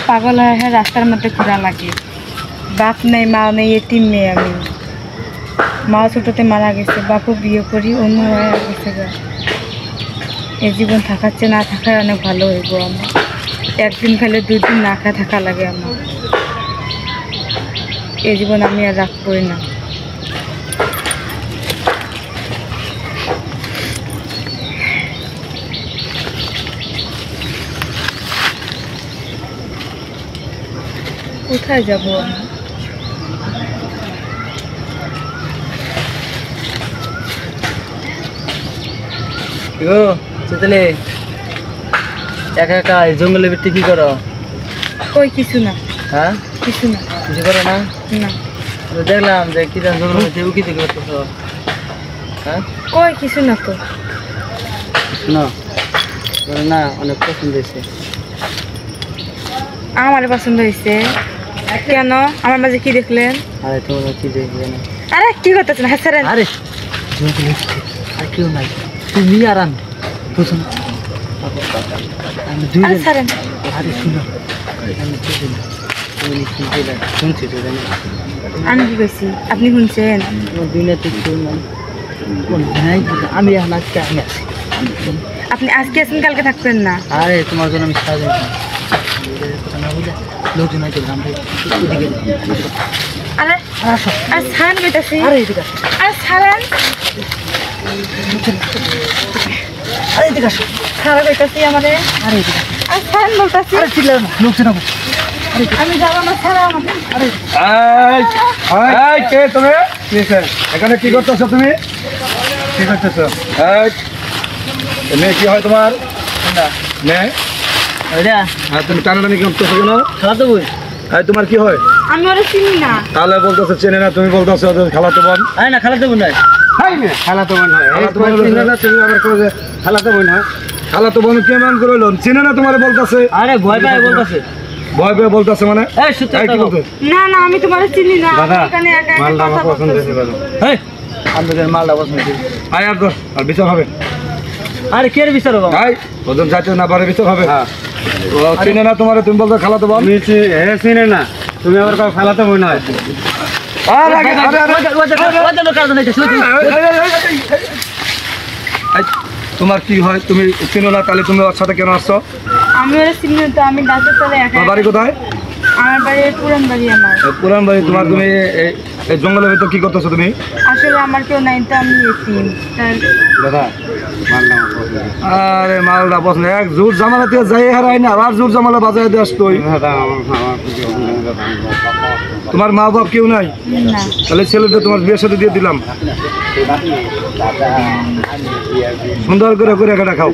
পাগল হয়ে রাস্তার মধ্যে ঘোরা লাগে। বাপ নেই, মা নেই, এতিম মেয়ে আমি। মা ছোটোতে মারা গেছে, বাপও বিয়ে করি অন্য হয়ে গেছে। এই জীবন থাকার চেয়ে না থাকার অনেক ভালো হইব। আমার একদিন খেলে 2 দিন না খায় থাকা লাগে আমার। এই জীবন আমি আর রাখবই না। কোথায় যাবো আমি? চিতলে একা একা জঙ্গলের ভিতরে কি করো? কই কিছু না। হ্যাঁ, কিছু না। কিছু করো না? না। দেখলাম যে কি জঙ্গলের ভিতরে উকি থেকে করতেছো। হ্যাঁ, কই কিছু না তো। শোনো না, অনেক পছন্দ হয়েছে। আমার পছন্দ হয়েছে কেন? আমার মাঝে কি দেখলেন? আরে তোমার কি দেখবে না? আরে কি করতেছেন? হ্যাঁ স্যার। আরে আর কেউ নাই, তুমি আর আমি বুঝুন। আরে ছাড়েন। আরে শুনো, শুনছি তো জানি। আমি কি কইছি? আপনি শুনছেন? দুনিয়াতে কেউ নাই, আমি এখন আজকে আমি আছি। আপনি আজকে আছেন, কালকে থাকবেন না। আরে তোমার জন্য আমি সাজা কথা না বুঝে লোকজন হয়তো গ্রাম থেকে আরে আরে ছাড়েন কইতাছি। আরে এদিকে আসো, আরে ছাড়েন। আরে এদিকে আসো, ছাড়া কইতাছি আমারে। আরে এদিকে আসো, আরে ছাড়েন বলতাছি। আরে চিল্লাও না, লোকজন হবে। আমি যাবো না, ছাড়া আমাকে। আরে এই কে তুমি? এখানে কি করতেছো তুমি? কি করতেছো? মেয়ে কি হয় তোমার? মেয়ে? ওইটা হ্যাঁ, তুমি টানাটানি কি করতেছো কেন? খালা তো বই। তোমার কি হয়? আমি ওরা চিনি না। তাহলে বলতেছো চেনে না, তুমি বলতেছো খালাতো বোন। আরে না, খালা তো বোন নাই। খালাতো বোন হয়, তুমি আবার কো যে খালাতো বোন হয়। খালাতো বোন কেমন করে হলো? চেনে না তোমার বলতেছে। আরে ভয় পায় বলতাছে। ভয় পেয়ে বলতেছে মানে? এই সত্যি এই কি কথা বলতে? না না, আমি তোমার চিনি না। দাদা, এখানে একা একা মালটা আমার কথা পছন্দ বলতেছি। হয়েছে দাদা। এই আমাদের মালটা পছন্দ হয়েছে। আয় আর তো আর বিচার হবে। আরে কে বিচার বাবা? আয় ওজন যাইতে না পারে বিচার হবে। ও চিনে না তোমার, তুমি বলতো খালাতো বোন। চিনে না, তুমি আবার খালাতো বোন হয়। তোমার কি হয়? তুমি চিনো না, তাহলে তুমি ওর সাথে কেন আসছো? আমি ওরা চিনি না তো, আমি গাছের তলে একা। তোমার বাড়ি কোথায়? আমার বাড়ি পুরান বাড়ি আমার। পুরান বাড়ি তোমার। তুমি এই জঙ্গলের ভিতর কি করতেছো তুমি? আসলে আমার কেউ নাই তো, আমি এতিম। দাদা আরে মালটা পছন্দ। এক জোর জামালা দিয়ে যাই হারাই না, আবার জোর জামালা বাজায় দিয়ে আসতো। তোমার মা বাপ কেউ নাই? না। তাহলে ছেলেটা তোমার বিয়ের সাথে দিয়ে দিলাম। সুন্দর করে করে খাও।